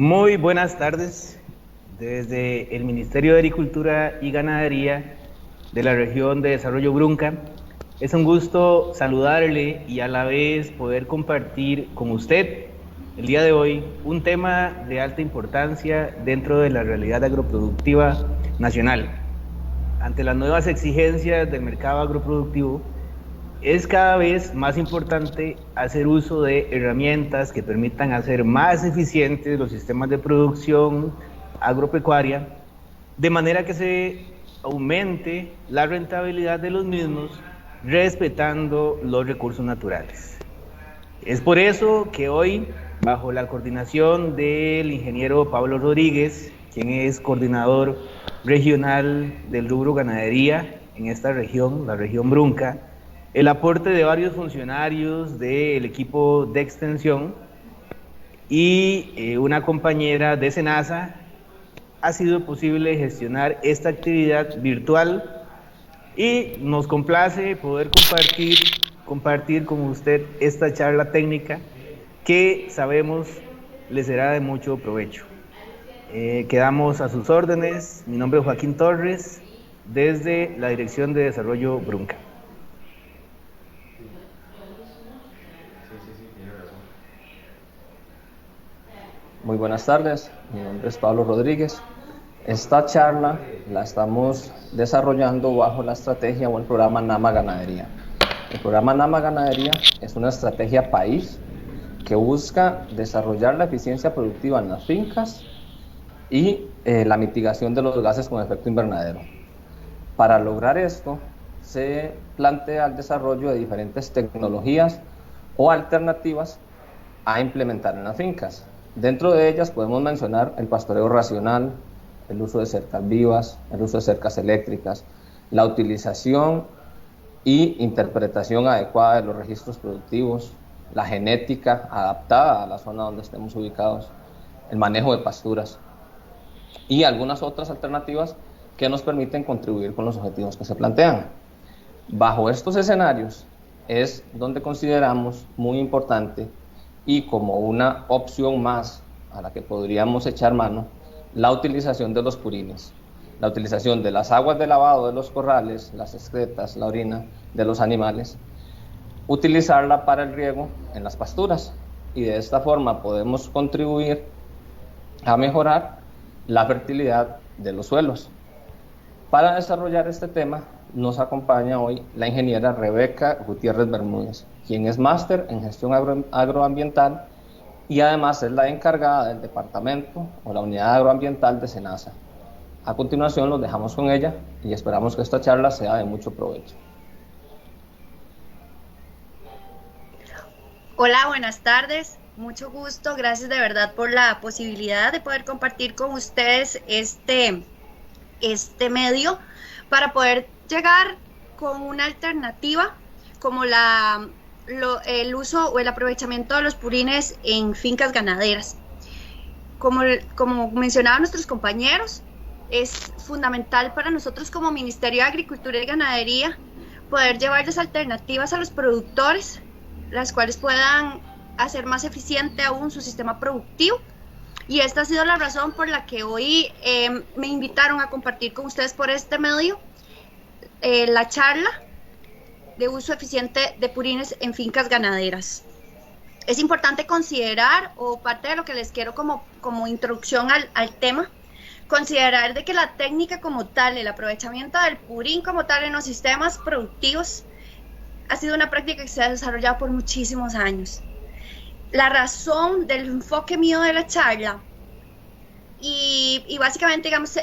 Muy buenas tardes. Desde el Ministerio de Agricultura y Ganadería de la región de Desarrollo Brunca, es un gusto saludarle y a la vez poder compartir con usted el día de hoy un tema de alta importancia dentro de la realidad agroproductiva nacional. Ante las nuevas exigencias del mercado agroproductivo, es cada vez más importante hacer uso de herramientas que permitan hacer más eficientes los sistemas de producción agropecuaria, de manera que se aumente la rentabilidad de los mismos, respetando los recursos naturales. Es por eso que hoy, bajo la coordinación del ingeniero Pablo Rodríguez, quien es coordinador regional del rubro ganadería en esta región, la región Brunca, el aporte de varios funcionarios del equipo de extensión y una compañera de SENASA, ha sido posible gestionar esta actividad virtual y nos complace poder compartir con usted esta charla técnica que sabemos le será de mucho provecho. Quedamos a sus órdenes. Mi nombre es Joaquín Torres, desde la Dirección de Desarrollo Brunca. Muy buenas tardes, mi nombre es Pablo Rodríguez. Esta charla la estamos desarrollando bajo la estrategia o el programa NAMA Ganadería. El programa NAMA Ganadería es una estrategia país que busca desarrollar la eficiencia productiva en las fincas y la mitigación de los gases con efecto invernadero. Para lograr esto, se plantea el desarrollo de diferentes tecnologías o alternativas a implementar en las fincas. Dentro de ellas podemos mencionar el pastoreo racional, el uso de cercas vivas, el uso de cercas eléctricas, la utilización y interpretación adecuada de los registros productivos, la genética adaptada a la zona donde estemos ubicados, el manejo de pasturas y algunas otras alternativas que nos permiten contribuir con los objetivos que se plantean. Bajo estos escenarios es donde consideramos muy importante y como una opción más a la que podríamos echar mano, la utilización de los purines, la utilización de las aguas de lavado de los corrales, las excretas, la orina de los animales, utilizarla para el riego en las pasturas, y de esta forma podemos contribuir a mejorar la fertilidad de los suelos. Para desarrollar este tema nos acompaña hoy la ingeniera Rebeca Gutiérrez Bermúdez, quien es máster en gestión agroambiental y además es la encargada del departamento o la unidad agroambiental de SENASA. A continuación los dejamos con ella y esperamos que esta charla sea de mucho provecho. Hola, buenas tardes, mucho gusto, gracias de verdad por la posibilidad de poder compartir con ustedes este medio para poder llegar con una alternativa como el uso o el aprovechamiento de los purines en fincas ganaderas. Como mencionaban nuestros compañeros, es fundamental para nosotros como Ministerio de Agricultura y Ganadería poder llevarles alternativas a los productores, las cuales puedan hacer más eficiente aún su sistema productivo. Y esta ha sido la razón por la que hoy me invitaron a compartir con ustedes por este medio la charla de uso eficiente de purines en fincas ganaderas. Es importante considerar, o parte de lo que les quiero como introducción al tema, considerar de que la técnica como tal, el aprovechamiento del purín como tal en los sistemas productivos, ha sido una práctica que se ha desarrollado por muchísimos años. La razón del enfoque mío de la charla y básicamente, digamos,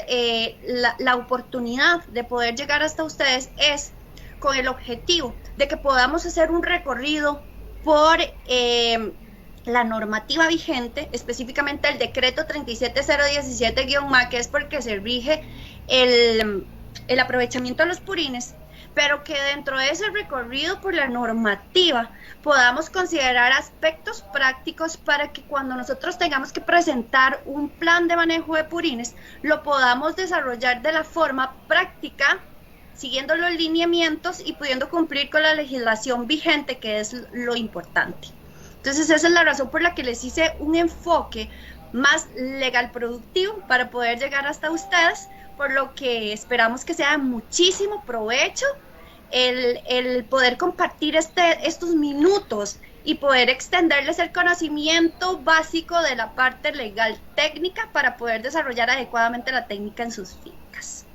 la oportunidad de poder llegar hasta ustedes es con el objetivo de que podamos hacer un recorrido por la normativa vigente, específicamente el decreto 37017-MA, que es por el que se rige el aprovechamiento de los purines, pero que dentro de ese recorrido por la normativa podamos considerar aspectos prácticos para que cuando nosotros tengamos que presentar un plan de manejo de purines, lo podamos desarrollar de la forma práctica, siguiendo los lineamientos y pudiendo cumplir con la legislación vigente, que es lo importante. Entonces esa es la razón por la que les hice un enfoque más legal productivo para poder llegar hasta ustedes, por lo que esperamos que sea de muchísimo provecho el poder compartir estos minutos y poder extenderles el conocimiento básico de la parte legal técnica para poder desarrollar adecuadamente la técnica en sus fincas.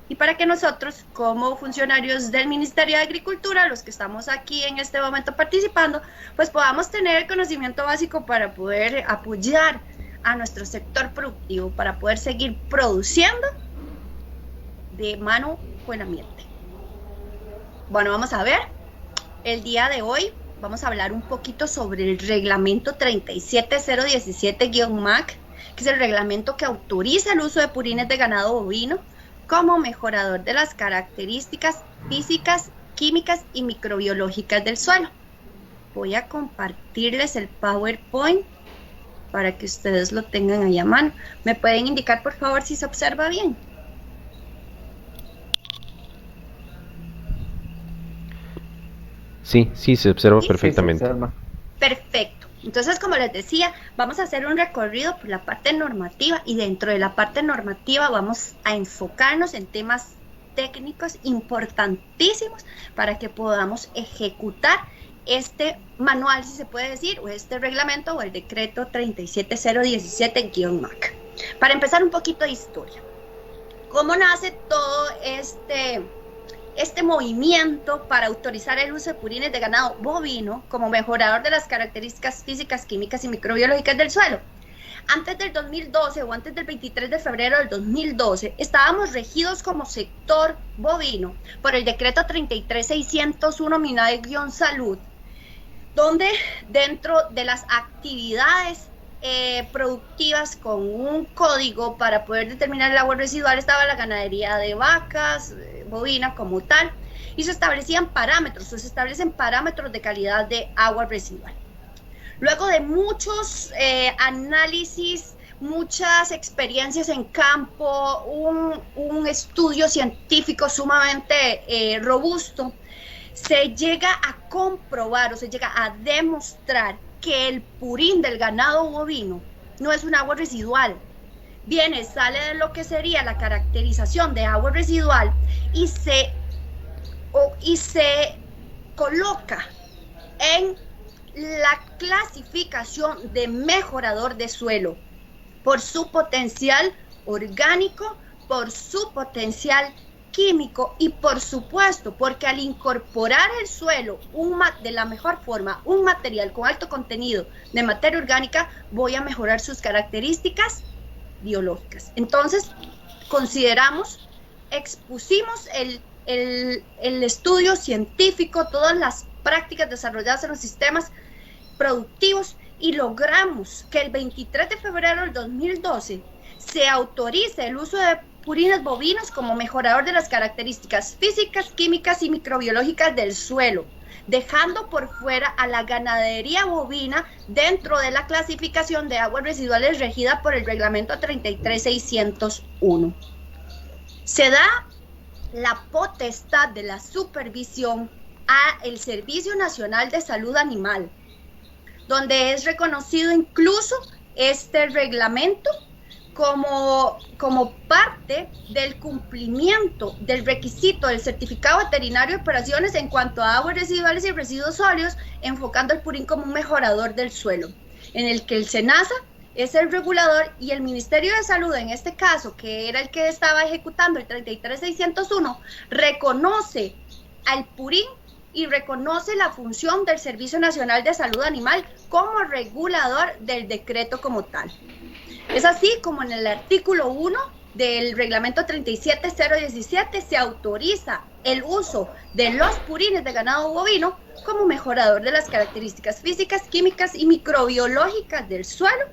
Y para que nosotros, como funcionarios del Ministerio de Agricultura, los que estamos aquí en este momento participando, pues podamos tener el conocimiento básico para poder apoyar a nuestro sector productivo, para poder seguir produciendo de mano con el ambiente. Bueno, vamos a ver, el día de hoy vamos a hablar un poquito sobre el reglamento 37017-MAC, que es el reglamento que autoriza el uso de purines de ganado bovino como mejorador de las características físicas, químicas y microbiológicas del suelo. Voy a compartirles el PowerPoint para que ustedes lo tengan ahí a mano. ¿Me pueden indicar, por favor, si se observa bien? Sí, se observa perfectamente. Sí, se observa. Perfecto. Entonces, como les decía, vamos a hacer un recorrido por la parte normativa y dentro de la parte normativa vamos a enfocarnos en temas técnicos importantísimos para que podamos ejecutar este manual, si se puede decir, o este reglamento o el decreto 37017-MAC. Para empezar, un poquito de historia. ¿Cómo nace todo este movimiento para autorizar el uso de purines de ganado bovino como mejorador de las características físicas, químicas y microbiológicas del suelo? Antes del 2012 o antes del 23 de febrero del 2012 estábamos regidos como sector bovino por el decreto 33601 MINAE-Salud, donde dentro de las actividades productivas con un código para poder determinar el agua residual estaba la ganadería de vacas, bovina como tal, y se establecen parámetros de calidad de agua residual. Luego de muchos análisis, muchas experiencias en campo, un estudio científico sumamente robusto, se llega a comprobar o se llega a demostrar que el purín del ganado bovino no es un agua residual. Sale de lo que sería la caracterización de agua residual y se coloca en la clasificación de mejorador de suelo por su potencial orgánico, por su potencial químico y por supuesto porque al incorporar el suelo de la mejor forma un material con alto contenido de materia orgánica, voy a mejorar sus características biológicas. Entonces expusimos el estudio científico, todas las prácticas desarrolladas en los sistemas productivos y logramos que el 23 de febrero del 2012 se autorice el uso de purines bovinos como mejorador de las características físicas, químicas y microbiológicas del suelo, dejando por fuera a la ganadería bovina dentro de la clasificación de aguas residuales regida por el reglamento 33601. Se da la potestad de la supervisión al Servicio Nacional de Salud Animal, donde es reconocido incluso este reglamento como parte del cumplimiento del requisito del certificado veterinario de operaciones en cuanto a aguas residuales y residuos sólidos, enfocando el purín como un mejorador del suelo, en el que el SENASA es el regulador y el Ministerio de Salud, en este caso, que era el que estaba ejecutando el 33601, reconoce al purín y reconoce la función del Servicio Nacional de Salud Animal como regulador del decreto como tal. Es así como en el artículo 1 del reglamento 37017 se autoriza el uso de los purines de ganado bovino como mejorador de las características físicas, químicas y microbiológicas del suelo,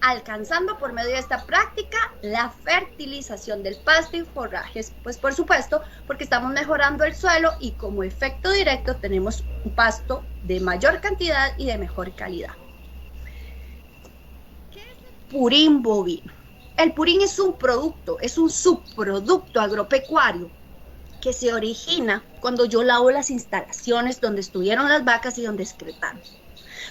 alcanzando por medio de esta práctica la fertilización del pasto y forrajes, pues por supuesto porque estamos mejorando el suelo y como efecto directo tenemos un pasto de mayor cantidad y de mejor calidad. ¿Qué es el purín bovino? El purín es un producto, es un subproducto agropecuario que se origina cuando yo lavo las instalaciones donde estuvieron las vacas y donde excretaron.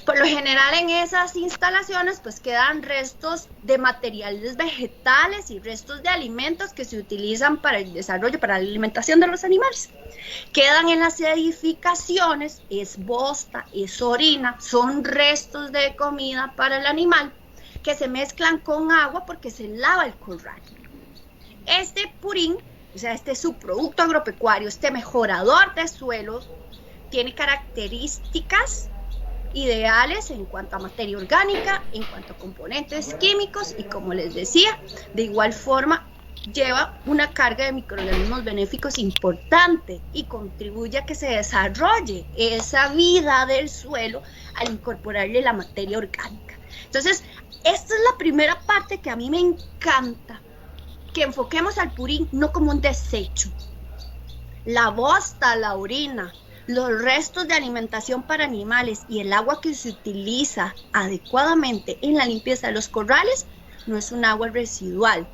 Por lo general en esas instalaciones pues quedan restos de materiales vegetales y restos de alimentos que se utilizan para el desarrollo, para la alimentación de los animales. Quedan en las edificaciones, es bosta, es orina, son restos de comida para el animal que se mezclan con agua porque se lava el corral. Este purín, o sea, este subproducto agropecuario, este mejorador de suelos, tiene características ideales en cuanto a materia orgánica, en cuanto a componentes químicos y, como les decía, de igual forma lleva una carga de microorganismos benéficos importante y contribuye a que se desarrolle esa vida del suelo al incorporarle la materia orgánica. Entonces, esta es la primera parte que a mí me encanta, que enfoquemos al purín no como un desecho. La bosta, la orina, los restos de alimentación para animales y el agua que se utiliza adecuadamente en la limpieza de los corrales no es un agua residual.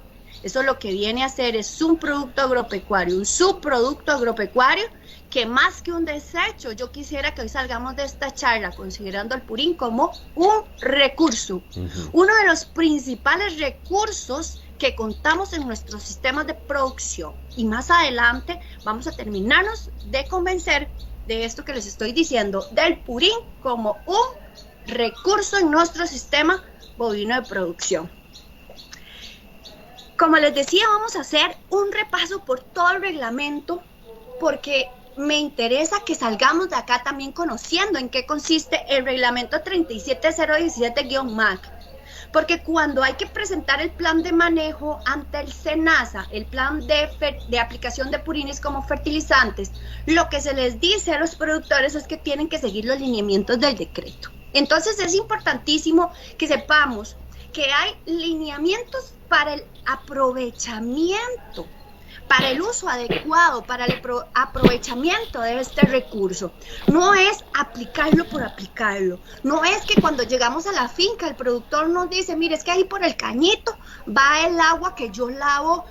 Eso lo que viene a hacer es un producto agropecuario, un subproducto agropecuario que, más que un desecho, yo quisiera que hoy salgamos de esta charla considerando al purín como un recurso, uno de los principales recursos que contamos en nuestros sistemas de producción. Y más adelante vamos a terminarnos de convencer de esto que les estoy diciendo, del purín como un recurso en nuestro sistema bovino de producción. Como les decía, vamos a hacer un repaso por todo el reglamento porque me interesa que salgamos de acá también conociendo en qué consiste el reglamento 37017-MAC. Porque cuando hay que presentar el plan de manejo ante el SENASA, el plan de aplicación de purines como fertilizantes, lo que se les dice a los productores es que tienen que seguir los lineamientos del decreto. Entonces es importantísimo que sepamos que hay lineamientos para el aprovechamiento, para el uso adecuado, para el aprovechamiento de este recurso. No es aplicarlo por aplicarlo. No es que cuando llegamos a la finca el productor nos dice, mire, es que ahí por el cañito va el agua que yo lavo,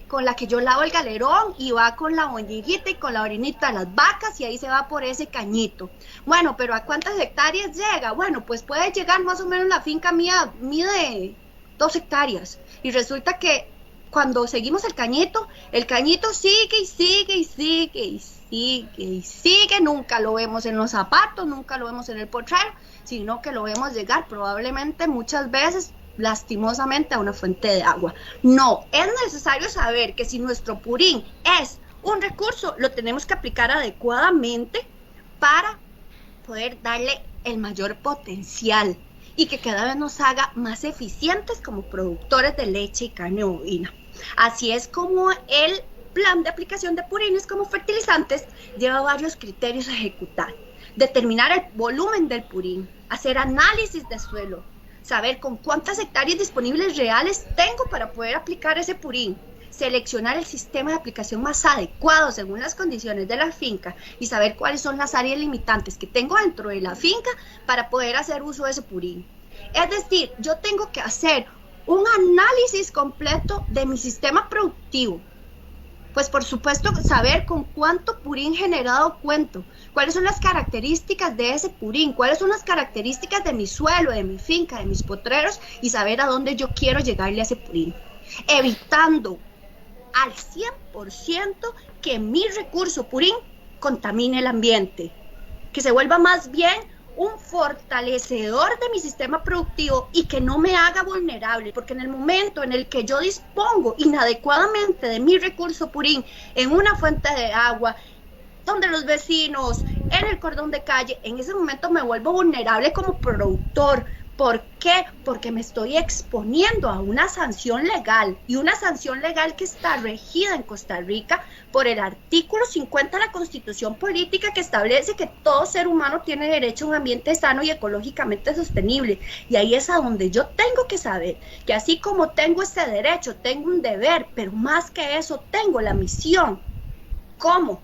con la que yo lavo el galerón, y va con la boñiguita y con la orinita de las vacas, y ahí se va por ese cañito. Bueno, pero ¿a cuántas hectáreas llega? Bueno, pues puede llegar más o menos, la finca mía mide 2 hectáreas. Y resulta que cuando seguimos el cañito sigue y sigue y sigue y sigue y sigue. Nunca lo vemos en los zapatos, nunca lo vemos en el potrero, sino que lo vemos llegar probablemente muchas veces, lastimosamente, a una fuente de agua. No, es necesario saber que si nuestro purín es un recurso, lo tenemos que aplicar adecuadamente para poder darle el mayor potencial y que cada vez nos haga más eficientes como productores de leche y carne bovina. Así es como el plan de aplicación de purines como fertilizantes lleva varios criterios a ejecutar. Determinar el volumen del purín, hacer análisis de suelo, saber con cuántas hectáreas disponibles reales tengo para poder aplicar ese purín, seleccionar el sistema de aplicación más adecuado según las condiciones de la finca y saber cuáles son las áreas limitantes que tengo dentro de la finca para poder hacer uso de ese purín. Es decir, yo tengo que hacer un análisis completo de mi sistema productivo. Pues por supuesto saber con cuánto purín generado cuento, cuáles son las características de ese purín, cuáles son las características de mi suelo, de mi finca, de mis potreros, y saber a dónde yo quiero llegarle a ese purín, evitando al 100% que mi recurso purín contamine el ambiente, que se vuelva más bien un fortalecedor de mi sistema productivo y que no me haga vulnerable, porque en el momento en el que yo dispongo inadecuadamente de mi recurso purín en una fuente de agua, donde los vecinos, en el cordón de calle, en ese momento me vuelvo vulnerable como productor. ¿Por qué? Porque me estoy exponiendo a una sanción legal, y una sanción legal que está regida en Costa Rica por el artículo 50 de la Constitución Política, que establece que todo ser humano tiene derecho a un ambiente sano y ecológicamente sostenible. Y ahí es a donde yo tengo que saber que así como tengo ese derecho, tengo un deber, pero más que eso tengo la misión como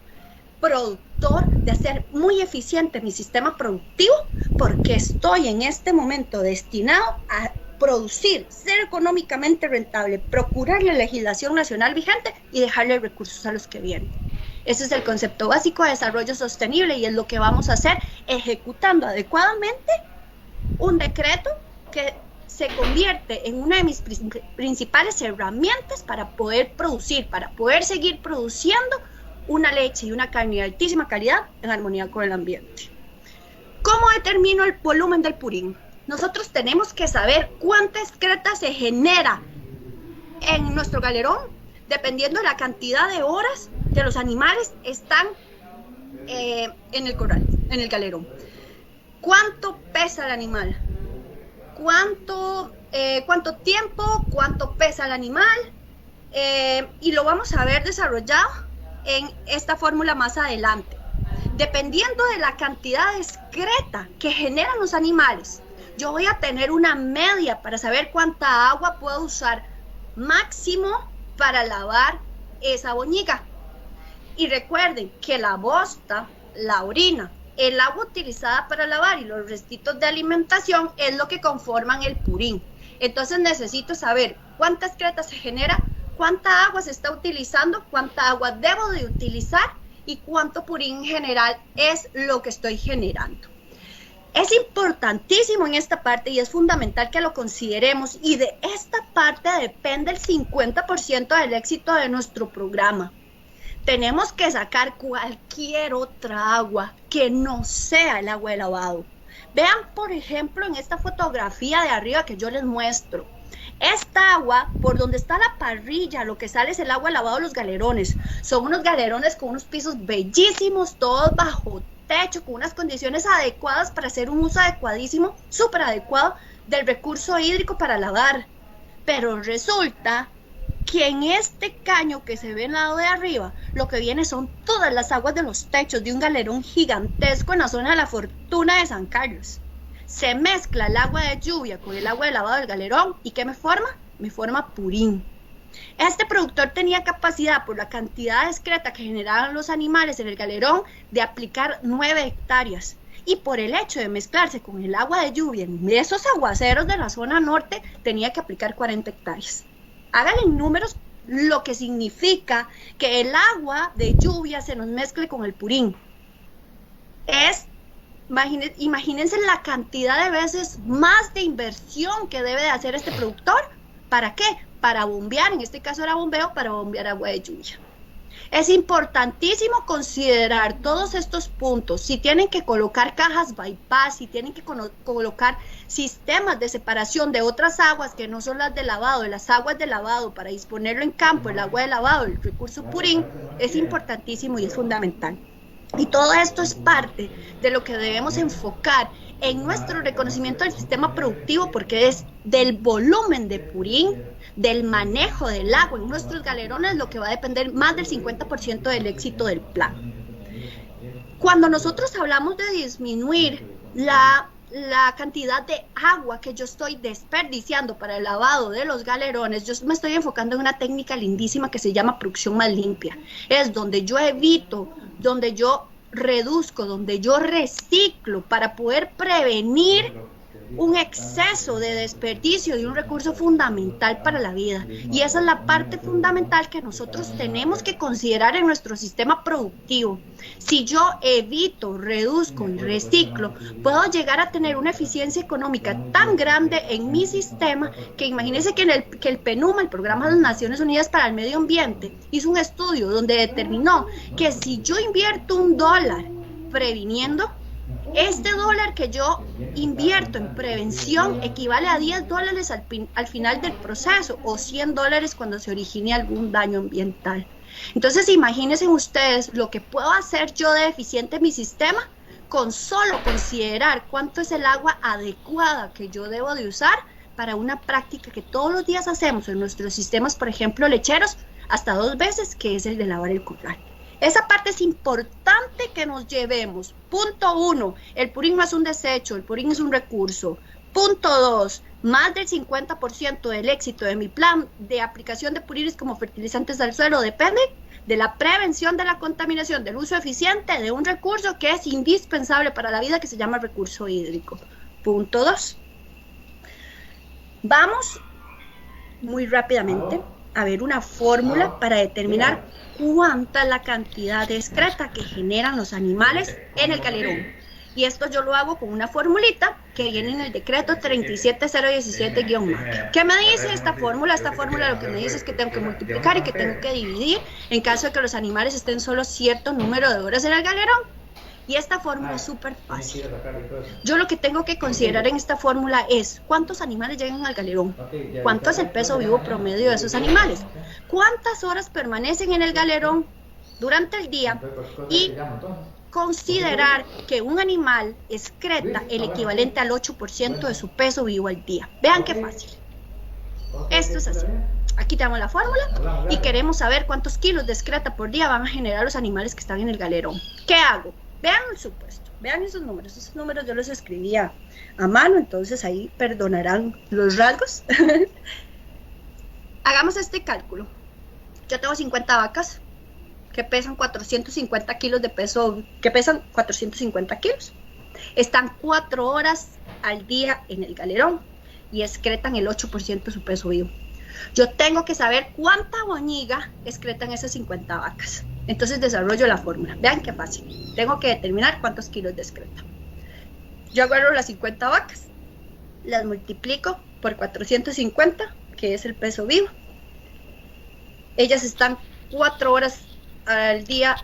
productor de hacer muy eficiente mi sistema productivo, porque estoy en este momento destinado a producir, ser económicamente rentable, procurar la legislación nacional vigente y dejarle recursos a los que vienen. Ese es el concepto básico de desarrollo sostenible y es lo que vamos a hacer ejecutando adecuadamente un decreto que se convierte en una de mis principales herramientas para poder producir, para poder seguir produciendo una leche y una carne de altísima calidad en armonía con el ambiente. ¿Cómo determino el volumen del purín? Nosotros tenemos que saber cuánta excreta se genera en nuestro galerón, dependiendo de la cantidad de horas que los animales están en el corral, en el galerón. ¿Cuánto pesa el animal? ¿Cuánto tiempo? ¿Cuánto pesa el animal? Y lo vamos a ver desarrollado en esta fórmula más adelante. Dependiendo de la cantidad de excreta que generan los animales, yo voy a tener una media para saber cuánta agua puedo usar máximo para lavar esa boñiga. Y recuerden que la bosta, la orina, el agua utilizada para lavar y los restitos de alimentación es lo que conforman el purín. Entonces necesito saber cuánta excreta se genera, cuánta agua se está utilizando, cuánta agua debo de utilizar y cuánto purín en general es lo que estoy generando. Es importantísimo en esta parte y es fundamental que lo consideremos, y de esta parte depende el 50% del éxito de nuestro programa. Tenemos que sacar cualquier otra agua que no sea el agua de lavado. Vean, por ejemplo, en esta fotografía de arriba que yo les muestro. Esta agua, por donde está la parrilla, lo que sale es el agua de lavado de los galerones. Son unos galerones con unos pisos bellísimos, todos bajo techo, con unas condiciones adecuadas para hacer un uso adecuadísimo, súper adecuado del recurso hídrico para lavar. Pero resulta que en este caño que se ve en el lado de arriba, lo que viene son todas las aguas de los techos de un galerón gigantesco en la zona de la Fortuna de San Carlos. Se mezcla el agua de lluvia con el agua de lavado del galerón, ¿y qué me forma? Me forma purín. Este productor tenía capacidad, por la cantidad de excreta que generaban los animales en el galerón, de aplicar 9 hectáreas. Y por el hecho de mezclarse con el agua de lluvia en esos aguaceros de la zona norte, tenía que aplicar 40 hectáreas. Háganle en números lo que significa que el agua de lluvia se nos mezcle con el purín. Imagínense la cantidad de veces más de inversión que debe de hacer este productor. ¿Para qué? Para bombear, en este caso era bombeo, para bombear agua de lluvia. Es importantísimo considerar todos estos puntos. Si tienen que colocar cajas bypass, si tienen que colocar sistemas de separación de otras aguas que no son las de lavado, de las aguas de lavado, para disponerlo en campo, el agua de lavado, el recurso purín, es importantísimo y es fundamental. Y todo esto es parte de lo que debemos enfocar en nuestro reconocimiento del sistema productivo, porque es del volumen de purín, del manejo del agua en nuestros galerones, lo que va a depender más del 50% del éxito del plan. Cuando nosotros hablamos de disminuir la cantidad de agua que yo estoy desperdiciando para el lavado de los galerones, yo me estoy enfocando en una técnica lindísima que se llama producción más limpia. Es donde yo evito, donde yo reduzco, donde yo reciclo para poder prevenir un exceso de desperdicio de un recurso fundamental para la vida. Y esa es la parte fundamental que nosotros tenemos que considerar en nuestro sistema productivo. Si yo evito, reduzco y reciclo, puedo llegar a tener una eficiencia económica tan grande en mi sistema que imagínense que el PNUMA, el Programa de las Naciones Unidas para el Medio Ambiente, hizo un estudio donde determinó que si yo invierto $1 previniendo, este dólar que yo invierto en prevención equivale a $10 al final del proceso, o $100 cuando se origine algún daño ambiental. Entonces imagínense ustedes lo que puedo hacer yo de eficiente en mi sistema con solo considerar cuánto es el agua adecuada que yo debo de usar para una práctica que todos los días hacemos en nuestros sistemas, por ejemplo lecheros, hasta 2 veces, que es el de lavar el corral. Esa parte es importante que nos llevemos. Punto 1, el purín no es un desecho, el purín es un recurso. Punto 2, más del 50% del éxito de mi plan de aplicación de purines como fertilizantes al suelo depende de la prevención de la contaminación, del uso eficiente de un recurso que es indispensable para la vida, que se llama recurso hídrico. Punto 2. Vamos muy rápidamente a ver una fórmula para determinar cuánta es la cantidad de excreta que generan los animales en el galerón. Y esto yo lo hago con una formulita que viene en el decreto 37017-MAC. ¿Qué me dice esta fórmula? Esta fórmula lo que me dice es que tengo que multiplicar y que tengo que dividir en caso de que los animales estén solo cierto número de horas en el galerón. Y esta fórmula es súper fácil. Yo lo que tengo que considerar en esta fórmula es cuántos animales llegan al galerón, cuánto es el peso vivo promedio de esos animales, cuántas horas permanecen en el galerón durante el día y considerar que un animal excreta el equivalente al 8% de su peso vivo al día. Vean qué fácil. Esto es así. Aquí tenemos la fórmula y queremos saber cuántos kilos de excreta por día van a generar los animales que están en el galerón. ¿Qué hago? Vean el supuesto, vean esos números yo los escribía a mano, entonces ahí perdonarán los rasgos. Hagamos este cálculo. Yo tengo 50 vacas que pesan 450 kilos de peso, que pesan 450 kilos. Están 4 horas al día en el galerón y excretan el 8% de su peso vivo. Yo tengo que saber cuánta boñiga excretan esas 50 vacas. Entonces desarrollo la fórmula. Vean qué fácil. Tengo que determinar cuántos kilos de excreta. Yo agarro las 50 vacas, las multiplico por 450, que es el peso vivo. Ellas están 4 horas al día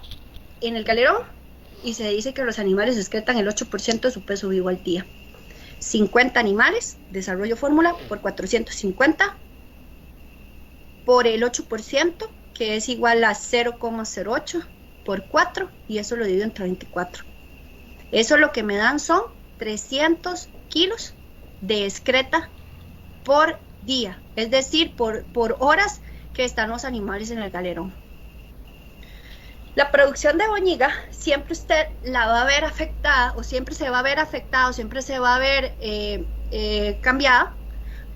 en el galerón y se dice que los animales excretan el 8% de su peso vivo al día. 50 animales, desarrollo fórmula por 450 por el 8%, que es igual a 0,08 por 4, y eso lo divido entre 24. Eso lo que me dan son 300 kilos de excreta por día, es decir, por horas que están los animales en el galerón. La producción de boñiga siempre usted la va a ver afectada, o siempre se va a ver afectada, o siempre se va a ver cambiada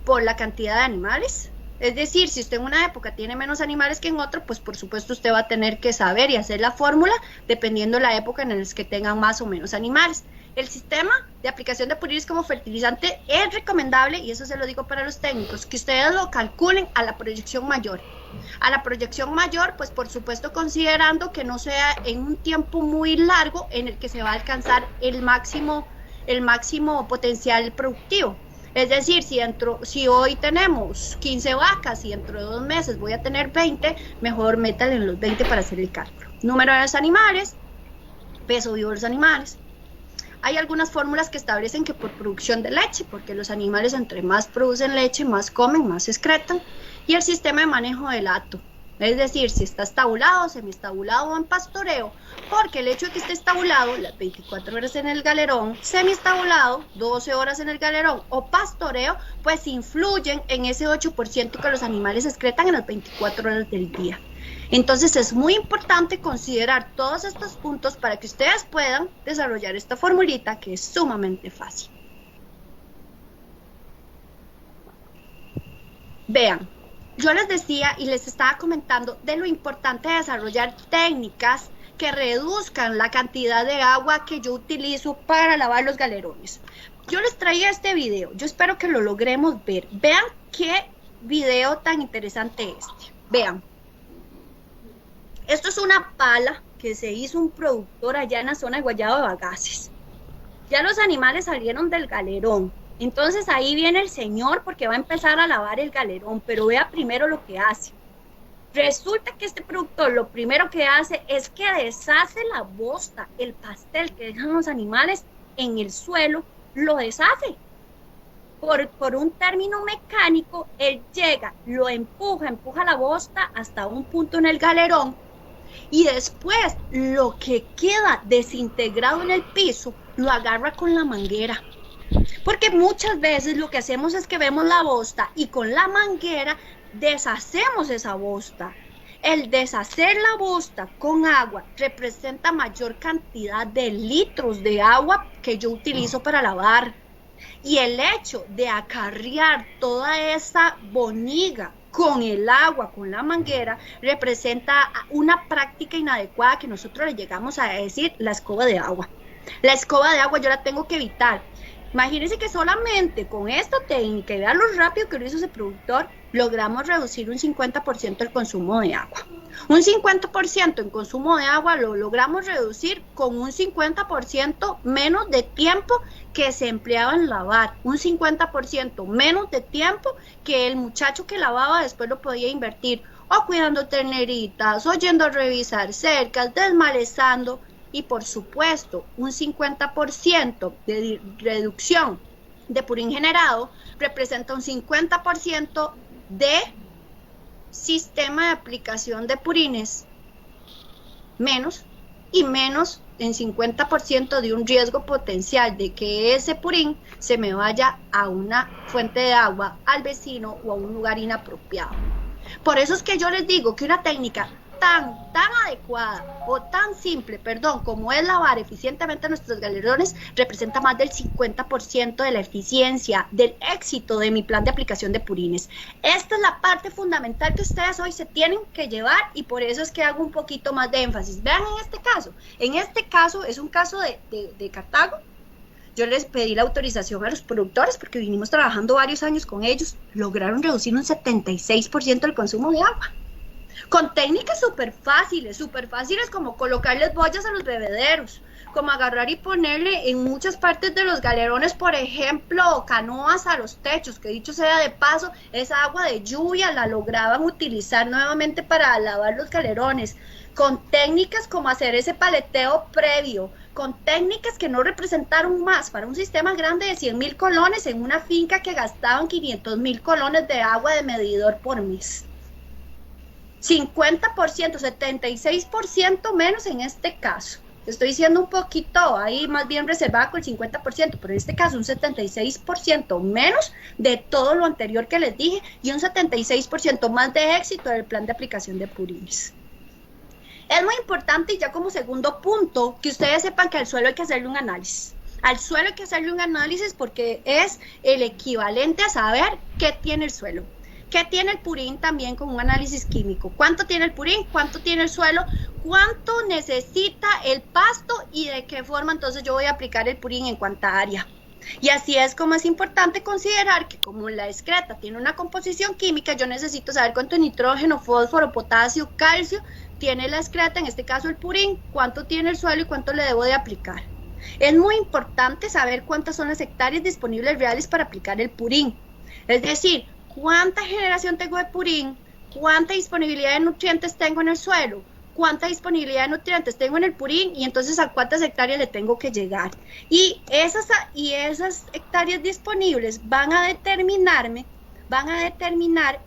por la cantidad de animales. Es decir, si usted en una época tiene menos animales que en otra, pues por supuesto usted va a tener que saber y hacer la fórmula dependiendo la época en la que tengan más o menos animales. El sistema de aplicación de puriris como fertilizante es recomendable, y eso se lo digo para los técnicos, que ustedes lo calculen a la proyección mayor. A la proyección mayor, pues por supuesto considerando que no sea en un tiempo muy largo en el que se va a alcanzar el máximo potencial productivo. Es decir, si hoy tenemos 15 vacas y dentro de 2 meses voy a tener 20, mejor métale en los 20 para hacer el cálculo. Número de los animales, peso vivo de los animales. Hay algunas fórmulas que establecen que por producción de leche, porque los animales entre más producen leche, más comen, más excretan. Y el sistema de manejo del hato. Es decir, si está estabulado, semiestabulado o en pastoreo, porque el hecho de que esté estabulado, las 24 horas en el galerón, semiestabulado, 12 horas en el galerón o pastoreo, pues influyen en ese 8% que los animales excretan en las 24 horas del día. Entonces es muy importante considerar todos estos puntos para que ustedes puedan desarrollar esta formulita que es sumamente fácil. Vean. Yo les decía y les estaba comentando de lo importante de desarrollar técnicas que reduzcan la cantidad de agua que yo utilizo para lavar los galerones. Yo les traía este video, yo espero que lo logremos ver. Vean qué video tan interesante este. Vean. Esto es una pala que se hizo un productor allá en la zona de Guayabo de Bagaces. Ya los animales salieron del galerón. Entonces ahí viene el señor porque va a empezar a lavar el galerón, pero vea primero lo que hace. Resulta que este productor lo primero que hace es que deshace la bosta, el pastel que dejan los animales en el suelo, lo deshace. Por un término mecánico, él llega, lo empuja la bosta hasta un punto en el galerón y después lo que queda desintegrado en el piso lo agarra con la manguera. Porque muchas veces lo que hacemos es que vemos la bosta y con la manguera deshacemos esa bosta. El deshacer la bosta con agua representa mayor cantidad de litros de agua que yo utilizo para lavar. Y el hecho de acarrear toda esa boñiga con el agua, con la manguera, representa una práctica inadecuada que nosotros le llegamos a decir la escoba de agua. La escoba de agua yo la tengo que evitar. Imagínense que solamente con esta técnica, y vean lo rápido que lo hizo ese productor, logramos reducir un 50% el consumo de agua. Un 50% en consumo de agua lo logramos reducir con un 50% menos de tiempo que se empleaba en lavar, un 50% menos de tiempo que el muchacho que lavaba después lo podía invertir o cuidando terneritas, o yendo a revisar cercas, desmalezando. Y por supuesto, un 50% de reducción de purín generado representa un 50% de sistema de aplicación de purines menos, y menos en 50% de un riesgo potencial de que ese purín se me vaya a una fuente de agua, al vecino o a un lugar inapropiado. Por eso es que yo les digo que una técnica tan adecuada o tan simple, como es lavar eficientemente nuestros galerones, representa más del 50% de la eficiencia, del éxito de mi plan de aplicación de purines. Esta es la parte fundamental que ustedes hoy se tienen que llevar, y por eso es que hago un poquito más de énfasis. Vean en este caso es un caso de Cartago. Yo les pedí la autorización a los productores porque vinimos trabajando varios años con ellos, lograron reducir un 76% el consumo de agua. Con técnicas súper fáciles como colocarles boyas a los bebederos, como agarrar y ponerle en muchas partes de los galerones, por ejemplo, canoas a los techos, que dicho sea de paso, esa agua de lluvia la lograban utilizar nuevamente para lavar los galerones, con técnicas como hacer ese paleteo previo, con técnicas que no representaron más para un sistema grande de 100,000 colones en una finca que gastaban 500,000 colones de agua de medidor por mes. 50%, 76% menos en este caso. Estoy diciendo un poquito ahí más bien reservada con el 50%, pero en este caso un 76% menos de todo lo anterior que les dije, y un 76% más de éxito del plan de aplicación de purines. Es muy importante, y ya como segundo punto, que ustedes sepan que al suelo hay que hacerle un análisis. Al suelo hay que hacerle un análisis porque es el equivalente a saber qué tiene el suelo. ¿Qué tiene el purín? También con un análisis químico. ¿Cuánto tiene el purín? ¿Cuánto tiene el suelo? ¿Cuánto necesita el pasto? ¿Y de qué forma entonces yo voy a aplicar el purín en cuánta área? Y así es como es importante considerar que como la excreta tiene una composición química, yo necesito saber cuánto nitrógeno, fósforo, potasio, calcio tiene la excreta, en este caso el purín, cuánto tiene el suelo y cuánto le debo de aplicar. Es muy importante saber cuántas son las hectáreas disponibles reales para aplicar el purín. Es decir, cuánta generación tengo de purín, cuánta disponibilidad de nutrientes tengo en el suelo, cuánta disponibilidad de nutrientes tengo en el purín, y entonces a cuántas hectáreas le tengo que llegar. Y esas hectáreas disponibles van a determinar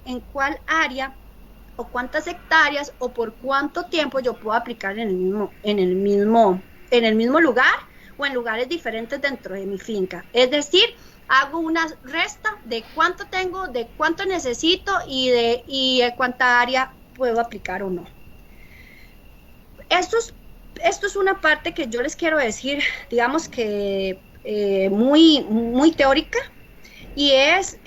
en cuál área o cuántas hectáreas o por cuánto tiempo yo puedo aplicar en el mismo lugar o en lugares diferentes dentro de mi finca. Es decir, hago una resta de cuánto tengo, de cuánto necesito y de cuánta área puedo aplicar o no. Esto es una parte que yo les quiero decir, digamos que muy teórica, y es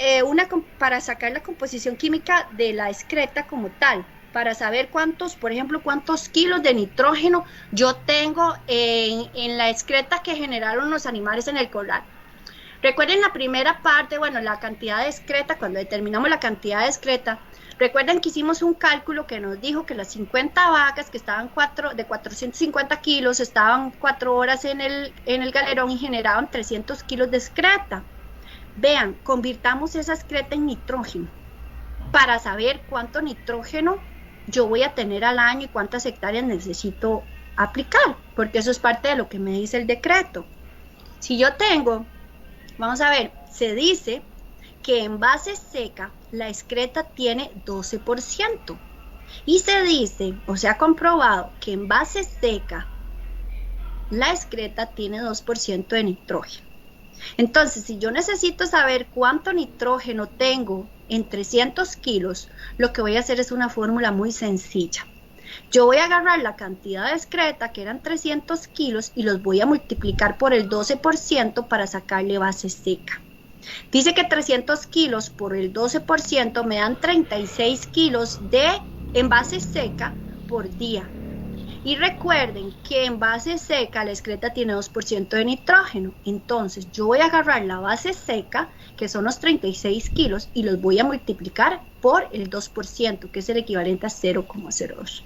para sacar la composición química de la excreta como tal, para saber por ejemplo, cuántos kilos de nitrógeno yo tengo en la excreta que generaron los animales en el corral. Recuerden la primera parte, la cantidad de excreta, cuando determinamos la cantidad de excreta, recuerden que hicimos un cálculo que nos dijo que las 50 vacas que estaban de 450 kilos estaban 4 horas en el galerón y generaban 300 kilos de excreta. Vean, convirtamos esa excreta en nitrógeno para saber cuánto nitrógeno yo voy a tener al año y cuántas hectáreas necesito aplicar, porque eso es parte de lo que me dice el decreto. Si yo tengo, vamos a ver, se dice que en base seca la excreta tiene 12%, y se dice, o se ha comprobado, que en base seca la excreta tiene 2% de nitrógeno. Entonces, si yo necesito saber cuánto nitrógeno tengo en 300 kilos, lo que voy a hacer es una fórmula muy sencilla. Yo voy a agarrar la cantidad de excreta, que eran 300 kilos, y los voy a multiplicar por el 12% para sacarle base seca. Dice que 300 kilos por el 12% me dan 36 kilos en base seca por día. Y recuerden que en base seca la excreta tiene 2% de nitrógeno. Entonces yo voy a agarrar la base seca, que son los 36 kilos, y los voy a multiplicar por el 2%, que es el equivalente a 0,02.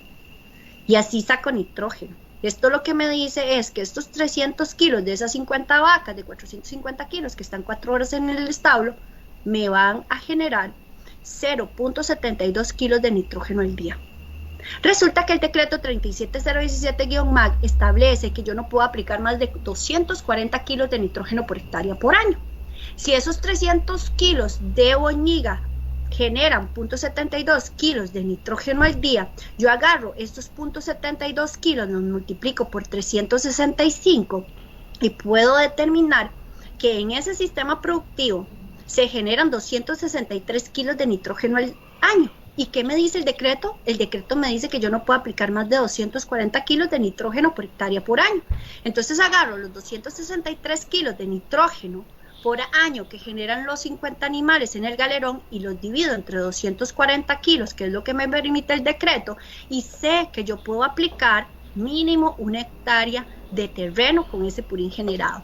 Y así saco nitrógeno. Esto lo que me dice es que estos 300 kilos de esas 50 vacas de 450 kilos que están 4 horas en el establo, me van a generar 0.72 kilos de nitrógeno al día. Resulta que el decreto 37017-MAC establece que yo no puedo aplicar más de 240 kilos de nitrógeno por hectárea por año. Si esos 300 kilos de boñiga generan 0.72 kilos de nitrógeno al día, yo agarro estos 0.72 kilos, los multiplico por 365 y puedo determinar que en ese sistema productivo se generan 263 kilos de nitrógeno al año. ¿Y qué me dice el decreto? El decreto me dice que yo no puedo aplicar más de 240 kilos de nitrógeno por hectárea por año. Entonces agarro los 263 kilos de nitrógeno por año que generan los 50 animales en el galerón y los divido entre 240 kilos, que es lo que me permite el decreto, y sé que yo puedo aplicar mínimo 1 hectárea de terreno con ese purín generado.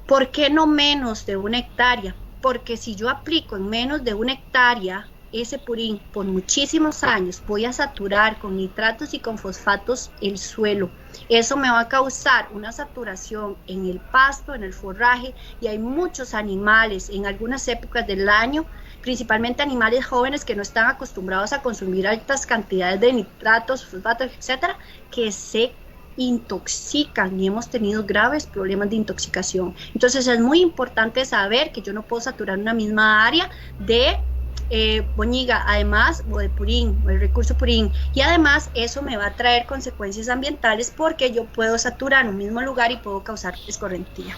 ¿Por qué no menos de 1 hectárea? Porque si yo aplico en menos de 1 hectárea ese purín por muchísimos años, voy a saturar con nitratos y con fosfatos el suelo. Eso me va a causar una saturación en el pasto, en el forraje, y hay muchos animales en algunas épocas del año, principalmente animales jóvenes que no están acostumbrados a consumir altas cantidades de nitratos, fosfatos, etcétera, que se intoxican y hemos tenido graves problemas de intoxicación. Entonces es muy importante saber que yo no puedo saturar una misma área de boñiga, además, o de purín, o el recurso purín, y además eso me va a traer consecuencias ambientales porque yo puedo saturar un mismo lugar y puedo causar escorrentía.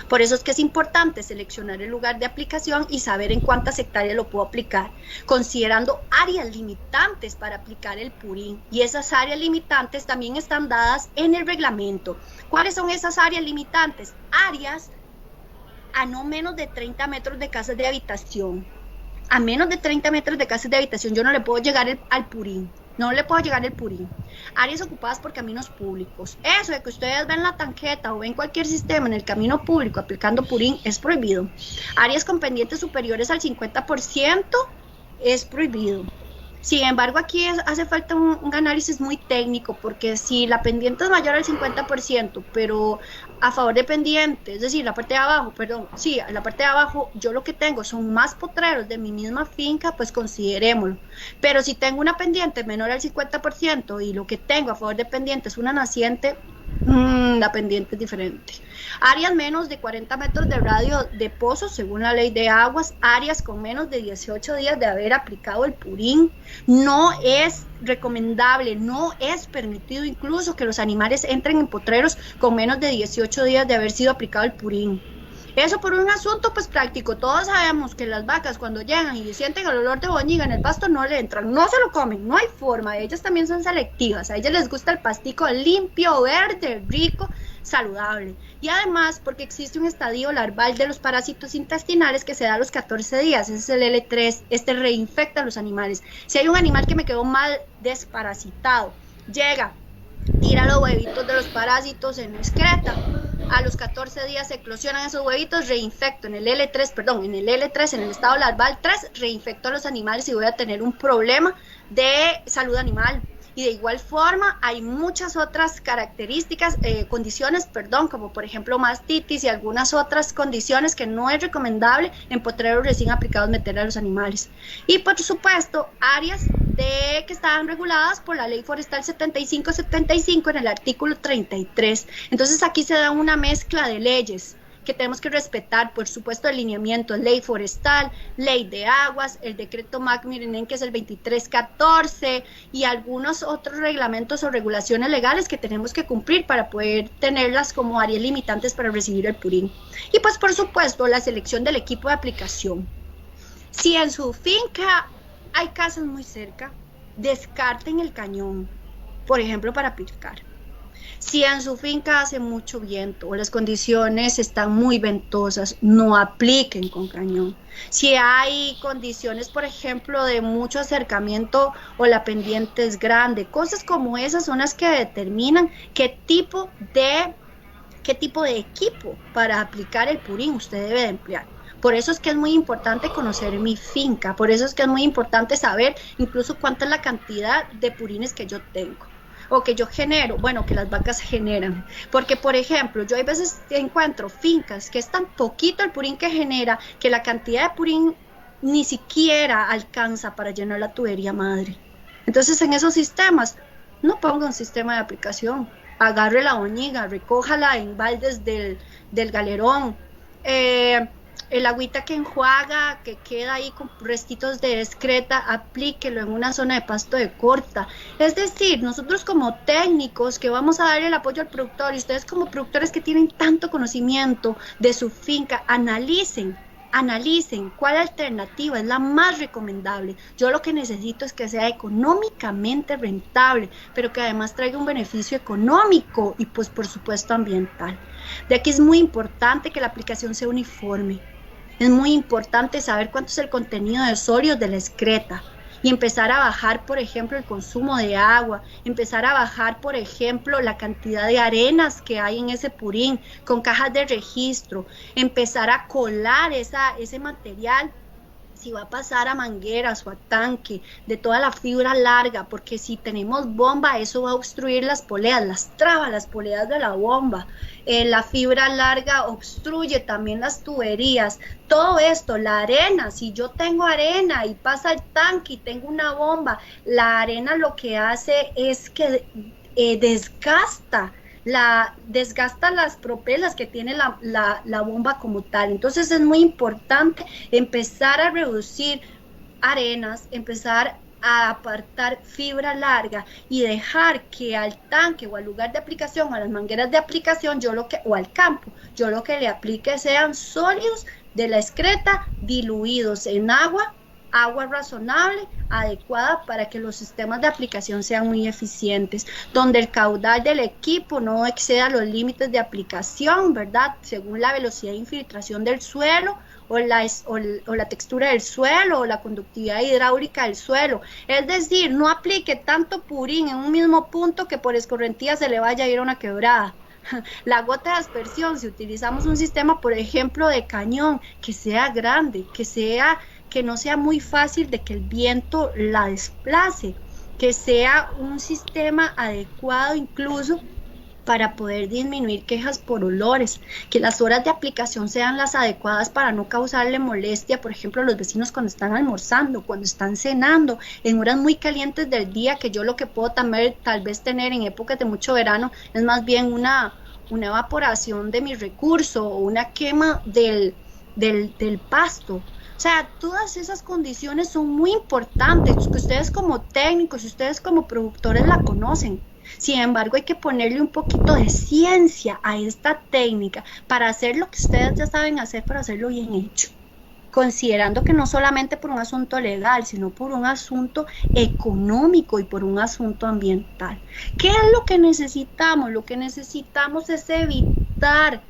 Por eso es que es importante seleccionar el lugar de aplicación y saber en cuántas hectáreas lo puedo aplicar, considerando áreas limitantes para aplicar el purín, y esas áreas limitantes también están dadas en el reglamento. ¿Cuáles son esas áreas limitantes? Áreas a no menos de 30 metros de casas de habitación. A menos de 30 metros de casas de habitación yo no le puedo llegar al purín. No le puedo llegar el purín. Áreas ocupadas por caminos públicos. Eso de que ustedes ven la tanqueta o ven cualquier sistema en el camino público aplicando purín es prohibido. Áreas con pendientes superiores al 50% es prohibido. Sin embargo, aquí hace falta un análisis muy técnico, porque si la pendiente es mayor al 50%, pero a favor de pendiente, es decir, la parte de abajo, la parte de abajo yo lo que tengo son más potreros de mi misma finca, pues considerémoslo. Pero si tengo una pendiente menor al 50% y lo que tengo a favor de pendiente es una naciente, la pendiente es diferente. Áreas menos de 40 metros de radio de pozos según la ley de aguas, áreas con menos de 18 días de haber aplicado el purín. No es recomendable, no es permitido incluso que los animales entren en potreros con menos de 18 días de haber sido aplicado el purín. Eso por un asunto pues práctico. Todos sabemos que las vacas cuando llegan y sienten el olor de boñiga en el pasto no le entran, no se lo comen, no hay forma. Ellas también son selectivas, a ellas les gusta el pastico limpio, verde, rico, saludable. Y además porque existe un estadio larval de los parásitos intestinales que se da a los 14 días, ese es el L3, este reinfecta a los animales. Si hay un animal que me quedó mal desparasitado, llega, tira los huevitos de los parásitos en excreta, a los 14 días se eclosionan esos huevitos, reinfecto en el L3, en el estado larval 3, reinfecto a los animales y voy a tener un problema de salud animal. Y de igual forma hay muchas otras características, condiciones, como por ejemplo mastitis y algunas otras condiciones que no es recomendable en potreros recién aplicados meter a los animales. Y por supuesto áreas que estaban reguladas por la ley forestal 7575 en el artículo 33. Entonces aquí se da una mezcla de leyes que tenemos que respetar, por supuesto, el lineamiento, ley forestal, ley de aguas, el decreto MAC Mirinén, que es el 2314, y algunos otros reglamentos o regulaciones legales que tenemos que cumplir para poder tenerlas como áreas limitantes para recibir el purín. Y pues, por supuesto, la selección del equipo de aplicación. Si en su finca hay casas muy cerca, descarten el cañón, por ejemplo, para aplicar. Si en su finca hace mucho viento o las condiciones están muy ventosas, no apliquen con cañón. Si hay condiciones, por ejemplo, de mucho acercamiento o la pendiente es grande, cosas como esas son las que determinan qué tipo de equipo para aplicar el purín usted debe de emplear. Por eso es que es muy importante conocer mi finca, por eso es que es muy importante saber incluso cuánta es la cantidad de purines que yo tengo o que yo genero, bueno, que las vacas generan. Porque, por ejemplo, yo hay veces encuentro fincas que es tan poquito el purín que genera que la cantidad de purín ni siquiera alcanza para llenar la tubería madre. Entonces, en esos sistemas, no ponga un sistema de aplicación. Agarre la boñiga, recójala en baldes del galerón. El agüita que enjuaga, que queda ahí con restitos de excreta, aplíquelo en una zona de pasto de corta. Es decir, nosotros como técnicos que vamos a darle el apoyo al productor y ustedes como productores que tienen tanto conocimiento de su finca, analicen cuál alternativa es la más recomendable. Yo lo que necesito es que sea económicamente rentable, pero que además traiga un beneficio económico y pues por supuesto ambiental. De aquí es muy importante que la aplicación sea uniforme. Es muy importante saber cuánto es el contenido de sólidos de la excreta y empezar a bajar, por ejemplo, el consumo de agua, empezar a bajar, por ejemplo, la cantidad de arenas que hay en ese purín con cajas de registro, empezar a colar ese material, si va a pasar a mangueras o a tanque, de toda la fibra larga, porque si tenemos bomba, eso va a obstruir las poleas, las traba las poleas de la bomba. La fibra larga obstruye también las tuberías. Todo esto, la arena, si yo tengo arena y pasa el tanque y tengo una bomba, la arena lo que hace es que desgasta las propelas que tiene la bomba como tal. Entonces es muy importante empezar a reducir arenas, empezar a apartar fibra larga y dejar que al tanque o al lugar de aplicación, a las mangueras de aplicación, o al campo, yo lo que le aplique sean sólidos de la excreta diluidos en agua razonable, adecuada para que los sistemas de aplicación sean muy eficientes, donde el caudal del equipo no exceda los límites de aplicación, ¿verdad? Según la velocidad de infiltración del suelo o la textura del suelo o la conductividad hidráulica del suelo. Es decir, no aplique tanto purín en un mismo punto que por escorrentía se le vaya a ir a una quebrada. La gota de aspersión, si utilizamos un sistema, por ejemplo, de cañón, que sea grande, que no sea muy fácil de que el viento la desplace, que sea un sistema adecuado incluso para poder disminuir quejas por olores, que las horas de aplicación sean las adecuadas para no causarle molestia, por ejemplo, a los vecinos cuando están almorzando, cuando están cenando, en horas muy calientes del día, que yo lo que puedo también tal vez tener en épocas de mucho verano es más bien una evaporación de mi recurso o una quema del pasto. O sea, todas esas condiciones son muy importantes, que ustedes como técnicos, ustedes como productores la conocen. Sin embargo, hay que ponerle un poquito de ciencia a esta técnica para hacer lo que ustedes ya saben hacer, para hacerlo bien hecho. Considerando que no solamente por un asunto legal, sino por un asunto económico y por un asunto ambiental. ¿Qué es lo que necesitamos? Lo que necesitamos es evitar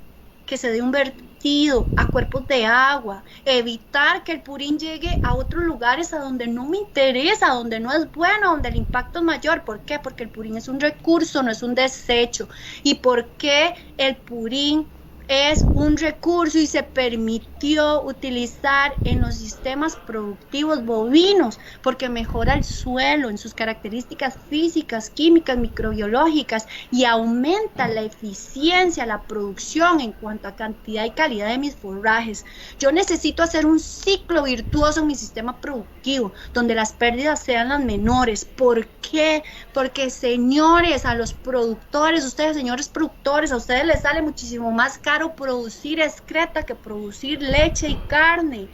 que se dé un vertido a cuerpos de agua, evitar que el purín llegue a otros lugares a donde no me interesa, donde no es bueno, donde el impacto es mayor. ¿Por qué? Porque el purín es un recurso, no es un desecho. ¿Y por qué el purín es un recurso y se permitió utilizar en los sistemas productivos bovinos? Porque mejora el suelo en sus características físicas, químicas, microbiológicas y aumenta la eficiencia, la producción en cuanto a cantidad y calidad de mis forrajes. Yo necesito hacer un ciclo virtuoso en mi sistema productivo donde las pérdidas sean las menores. ¿Por qué? Porque, señores, a los productores, ustedes señores productores, a ustedes les sale muchísimo más caro producir excreta que producir leche y carne.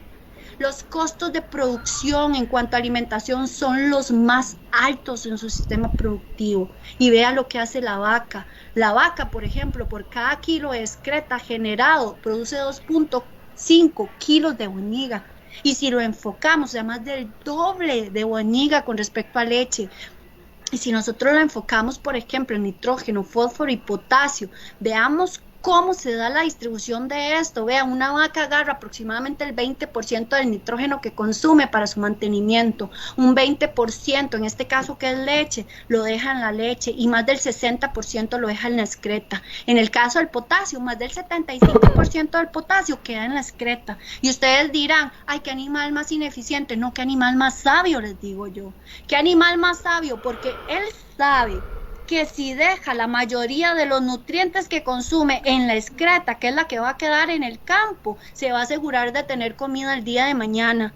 Los costos de producción en cuanto a alimentación son los más altos en su sistema productivo. Y vean lo que hace la vaca. La vaca, por ejemplo, por cada kilo de excreta generado, produce 2.5 kilos de boñiga. Y si lo enfocamos, o sea, más del doble de boñiga con respecto a leche. Y si nosotros la enfocamos, por ejemplo, en nitrógeno, fósforo y potasio, veamos cómo se da la distribución de esto. Vean, una vaca agarra aproximadamente el 20% del nitrógeno que consume para su mantenimiento, un 20%, en este caso que es leche, lo deja en la leche y más del 60% lo deja en la excreta. En el caso del potasio, más del 75% del potasio queda en la excreta. Y ustedes dirán, ay, qué animal más ineficiente. No, qué animal más sabio, les digo yo. Qué animal más sabio, porque él sabe que si deja la mayoría de los nutrientes que consume en la excreta, que es la que va a quedar en el campo, se va a asegurar de tener comida el día de mañana.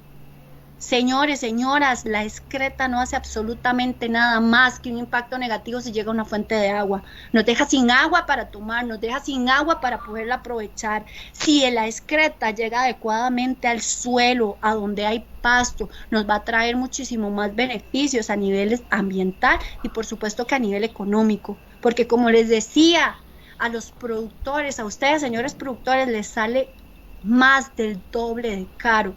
Señores, señoras, la excreta no hace absolutamente nada más que un impacto negativo si llega a una fuente de agua. Nos deja sin agua para tomar, nos deja sin agua para poderla aprovechar. Si la excreta llega adecuadamente al suelo, a donde hay pasto, nos va a traer muchísimo más beneficios a nivel ambiental y por supuesto que a nivel económico. Porque como les decía, a los productores, a ustedes, señores productores, les sale más del doble de caro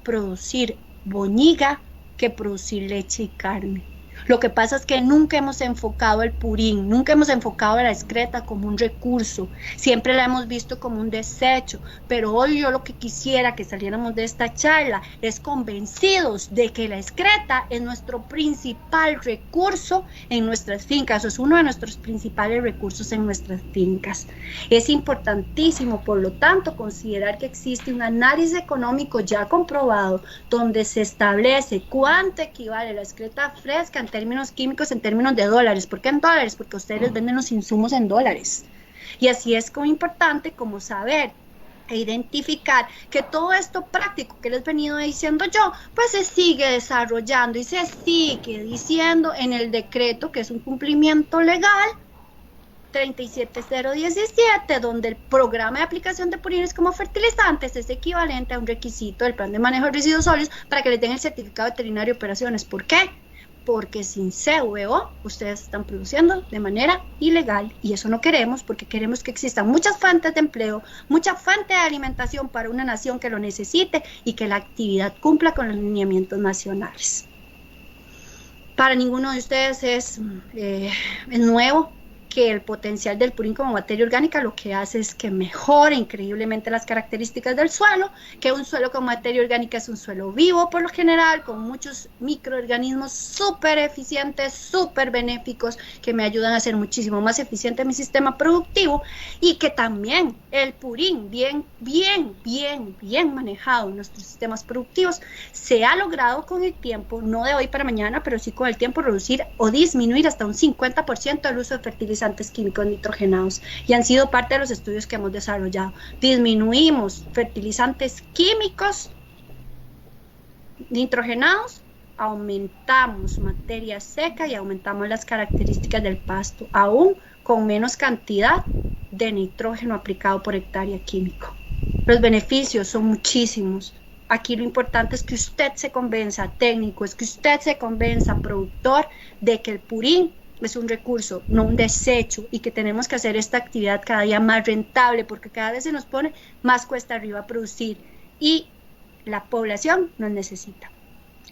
producir boñiga que producir leche y carne. Lo que pasa es que nunca hemos enfocado el purín, nunca hemos enfocado la excreta como un recurso, siempre la hemos visto como un desecho, pero hoy yo lo que quisiera que saliéramos de esta charla es convencidos de que la excreta es nuestro principal recurso en nuestras fincas, es uno de nuestros principales recursos en nuestras fincas. Es importantísimo, por lo tanto, considerar que existe un análisis económico ya comprobado donde se establece cuánto equivale la excreta fresca en términos químicos, en términos de dólares. ¿Por qué en dólares? Porque ustedes les venden los insumos en dólares. Y así es como importante como saber e identificar que todo esto práctico que les he venido diciendo yo, pues se sigue desarrollando y se sigue diciendo en el decreto, que es un cumplimiento legal 37017, donde el programa de aplicación de purines como fertilizantes es equivalente a un requisito del plan de manejo de residuos sólidos para que les den el certificado veterinario de operaciones. ¿Por qué? Porque sin CVO ustedes están produciendo de manera ilegal y eso no queremos, porque queremos que existan muchas fuentes de empleo, mucha fuente de alimentación para una nación que lo necesite y que la actividad cumpla con los lineamientos nacionales. Para ninguno de ustedes es nuevo que el potencial del purín como materia orgánica lo que hace es que mejora increíblemente las características del suelo, que un suelo con materia orgánica es un suelo vivo por lo general, con muchos microorganismos súper eficientes, súper benéficos, que me ayudan a ser muchísimo más eficiente mi sistema productivo, y que también el purín, bien manejado en nuestros sistemas productivos, se ha logrado con el tiempo, no de hoy para mañana, pero sí con el tiempo reducir o disminuir hasta un 50% el uso de fertilizantes químicos nitrogenados, y han sido parte de los estudios que hemos desarrollado. Disminuimos fertilizantes químicos nitrogenados, aumentamos materia seca y aumentamos las características del pasto, aún con menos cantidad de nitrógeno aplicado por hectárea químico. Los beneficios son muchísimos. Aquí lo importante es que usted se convenza, técnico, es que usted se convenza, productor, de que el purín es un recurso, no un desecho, y que tenemos que hacer esta actividad cada día más rentable, porque cada vez se nos pone más cuesta arriba producir y la población nos necesita.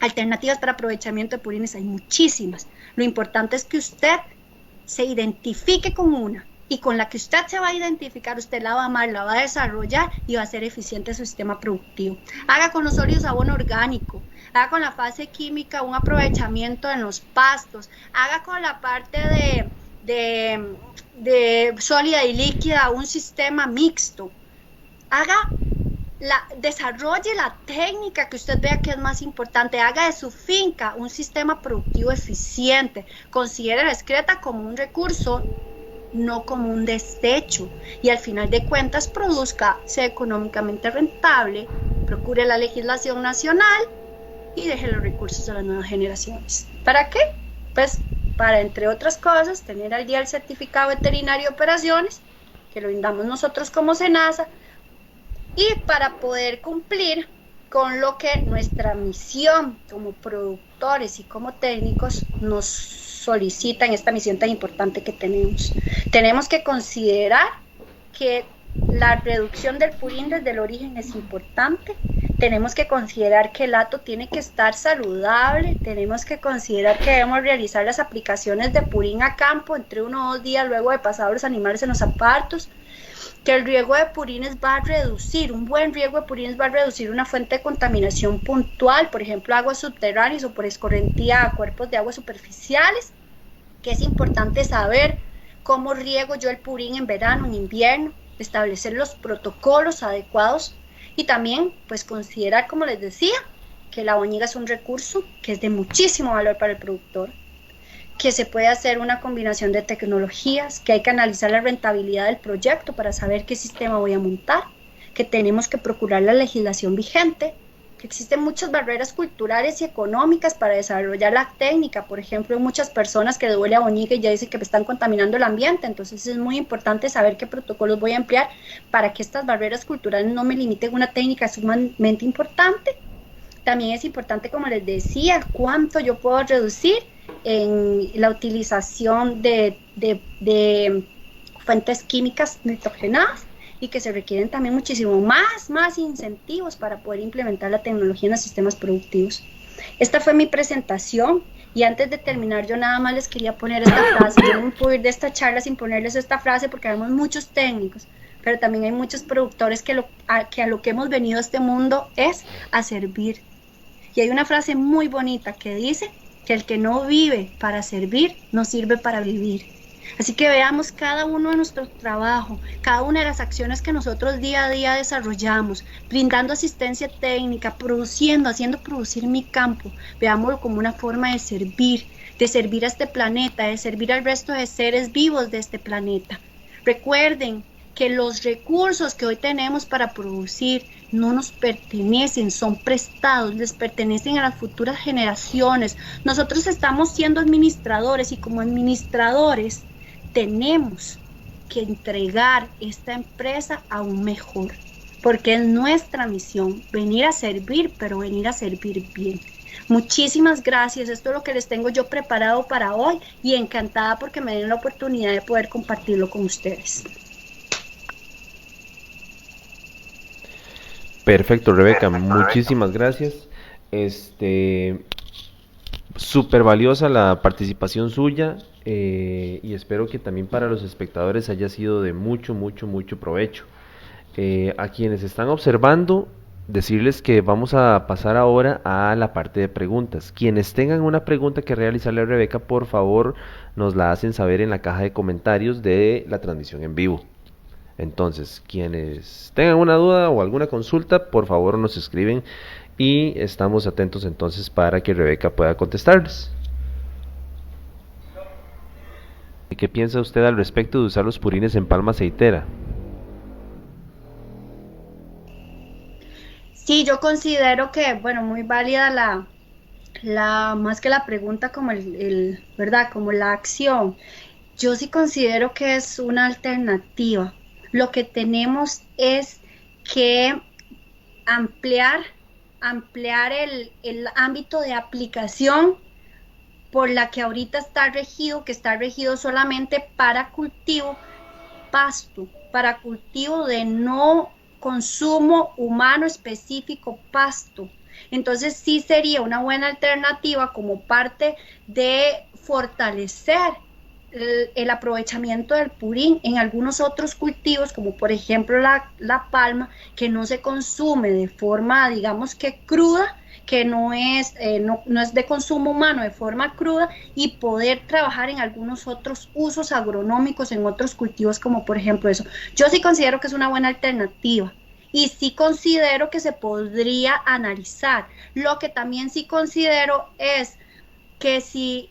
Alternativas para aprovechamiento de purines hay muchísimas. Lo importante es que usted se identifique con una, y con la que usted se va a identificar, usted la va a amar, la va a desarrollar y va a ser eficiente su sistema productivo. Haga con los óleos abono orgánico, haga con la fase química un aprovechamiento en los pastos, haga con la parte de sólida y líquida un sistema mixto, desarrolle la técnica que usted vea que es más importante, haga de su finca un sistema productivo eficiente, considere la excreta como un recurso, no como un desecho, y al final de cuentas produzca, sea económicamente rentable, procure la legislación nacional y deje los recursos a las nuevas generaciones. ¿Para qué? Pues para, entre otras cosas, tener al día el certificado veterinario de operaciones, que lo brindamos nosotros como SENASA, y para poder cumplir con lo que nuestra misión como productores y como técnicos nos solicita en esta misión tan importante que tenemos. Tenemos que considerar que la reducción del purín desde el origen es importante, tenemos que considerar que el hato tiene que estar saludable, tenemos que considerar que debemos realizar las aplicaciones de purín a campo entre 1 o 2 días luego de pasar los animales en los zapatos, que el riego de purines va a reducir, un buen riego de purines va a reducir una fuente de contaminación puntual, por ejemplo aguas subterráneas o por escorrentía a cuerpos de aguas superficiales, que es importante saber cómo riego yo el purín en verano, en invierno, establecer los protocolos adecuados y también pues considerar, como les decía, que la boñiga es un recurso que es de muchísimo valor para el productor, que se puede hacer una combinación de tecnologías, que hay que analizar la rentabilidad del proyecto para saber qué sistema voy a montar, que tenemos que procurar la legislación vigente, que existen muchas barreras culturales y económicas para desarrollar la técnica. Por ejemplo, hay muchas personas que les duele a boñiga y ya dicen que están contaminando el ambiente, entonces es muy importante saber qué protocolos voy a emplear para que estas barreras culturales no me limiten una técnica sumamente importante. También es importante, como les decía, cuánto yo puedo reducir en la utilización de fuentes químicas nitrogenadas, y que se requieren también muchísimo más incentivos para poder implementar la tecnología en los sistemas productivos. Esta fue mi presentación y antes de terminar yo nada más les quería poner esta frase. Yo no puedo ir de esta charla sin ponerles esta frase porque vemos muchos técnicos, pero también hay muchos productores que a lo que hemos venido a este mundo es a servir. Y hay una frase muy bonita que dice que el que no vive para servir no sirve para vivir. Así que veamos cada uno de nuestro trabajo, cada una de las acciones que nosotros día a día desarrollamos, brindando asistencia técnica, produciendo, haciendo producir mi campo. Veámoslo como una forma de servir a este planeta, de servir al resto de seres vivos de este planeta. Recuerden que los recursos que hoy tenemos para producir no nos pertenecen, son prestados, les pertenecen a las futuras generaciones. Nosotros estamos siendo administradores y como administradores tenemos que entregar esta empresa aún mejor, porque es nuestra misión venir a servir, pero venir a servir bien. Muchísimas gracias, esto es lo que les tengo yo preparado para hoy y encantada porque me den la oportunidad de poder compartirlo con ustedes. Perfecto, Rebeca, muchísimas gracias. Súper valiosa la participación suya y espero que también para los espectadores haya sido de mucho provecho. A quienes están observando, decirles que vamos a pasar ahora a la parte de preguntas. Quienes tengan una pregunta que realizarle a Rebeca, por favor nos la hacen saber en la caja de comentarios de la transmisión en vivo. Entonces, quienes tengan una duda o alguna consulta, por favor nos escriben y estamos atentos entonces para que Rebeca pueda contestarles. ¿Qué piensa usted al respecto de usar los purines en palma aceitera? Sí, yo considero que, bueno, muy válida más que la pregunta como ¿verdad? Como la acción. Yo sí considero que es una alternativa. Lo que tenemos es que ampliar el ámbito de aplicación por la que ahorita está regido solamente para cultivo pasto, para cultivo de no consumo humano específico pasto. Entonces sí sería una buena alternativa como parte de fortalecer el aprovechamiento del purín en algunos otros cultivos, como por ejemplo la palma, que no se consume de forma, digamos que cruda, que no es de consumo humano de forma cruda, y poder trabajar en algunos otros usos agronómicos en otros cultivos, como por ejemplo eso. Yo sí considero que es una buena alternativa y sí considero que se podría analizar. Lo que también sí considero es que si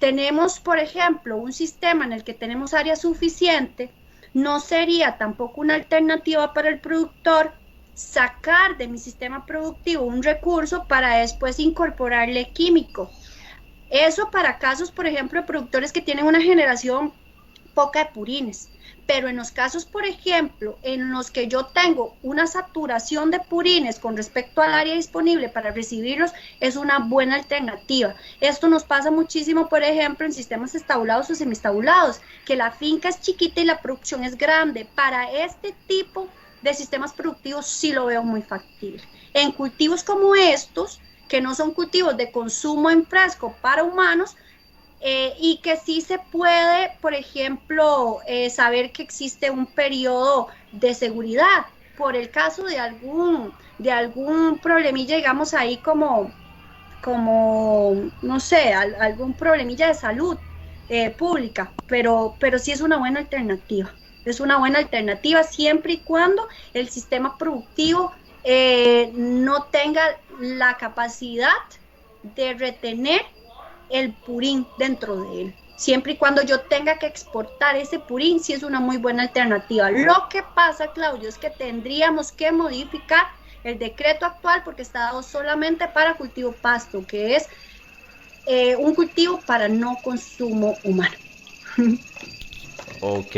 tenemos, por ejemplo, un sistema en el que tenemos área suficiente, no sería tampoco una alternativa para el productor sacar de mi sistema productivo un recurso para después incorporarle químico. Eso para casos, por ejemplo, de productores que tienen una generación poca de purines. Pero en los casos, por ejemplo, en los que yo tengo una saturación de purines con respecto al área disponible para recibirlos, es una buena alternativa. Esto nos pasa muchísimo, por ejemplo, en sistemas estabulados o semistabulados, que la finca es chiquita y la producción es grande. Para este tipo de sistemas productivos sí lo veo muy factible. En cultivos como estos, que no son cultivos de consumo en fresco para humanos, y que sí se puede, por ejemplo, saber que existe un periodo de seguridad por el caso de algún problemilla, digamos ahí como no sé, algún problemilla de salud pública, pero sí es una buena alternativa. Es una buena alternativa siempre y cuando el sistema productivo no tenga la capacidad de retener el purín dentro de él. Siempre y cuando yo tenga que exportar ese purín, sí es una muy buena alternativa. Lo que pasa, Claudio, es que tendríamos que modificar el decreto actual porque está dado solamente para cultivo pasto, que es un cultivo para no consumo humano. Ok.